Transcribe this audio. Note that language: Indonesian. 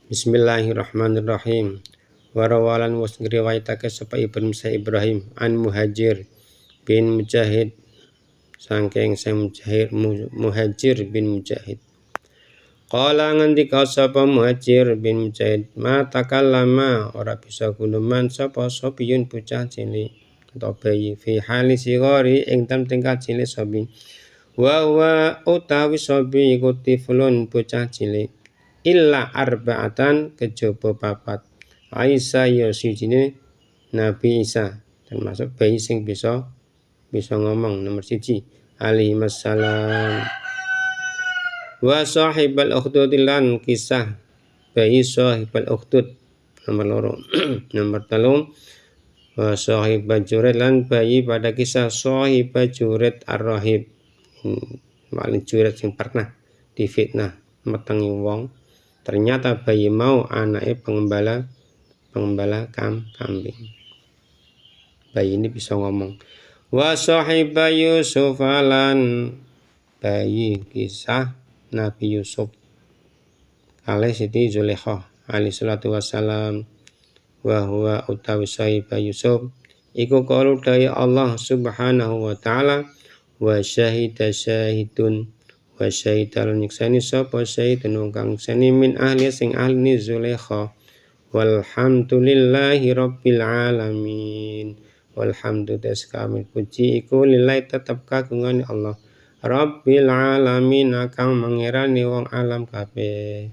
Bismillahirrahmanirrahim. Warawalan was ngriwayatake sapa Ibrahim an Muhajir bin Mujahid saking Muhajir bin Mujahid. Qala ngendika sapa Muhajir bin Mujahid, ma takallama ora bisa guneman sapa sopiyun bocah cilik atau bayi fi hali sigori ing dalem tingkah cilik sobi. Wa utawi sobi iku tiflun bocah cilik. Illa arba'atan kejaba papat. Aisyah ya sijine Nabi Isa, termasuk bayi sing bisa ngomong nomor 1 alaihi wassalam. Wa sahibal ukhdud lan kisah bayi sahibal ukhdud nomor 2. Nomor 3 wa sahibal jurid lan bayi pada kisah sahibal jurid ar-rahib. Wali jurid sing pernah difitnah metengi wong. Ternyata bayi mau anaknya pengembala kambing. Bayi ini bisa ngomong. Wa sahiba Yusuf lan bayi kisah Nabi Yusuf alaihi Siti Zulaikha alaihi salatu wassalam. Wa huwa utawi sahiba Yusuf iku qaulu dari Allah subhanahu wa ta'ala wa syahida syahidun wa syahidal nyiksani sapa syahidun kang seni min ahli sing ahli Zulaikha. Walhamdulillahi rabbil alamin. Walhamdu des kamil puji iku lillahi tetep kagungane Allah rabbil alamin kang mangirani wong alam kabeh.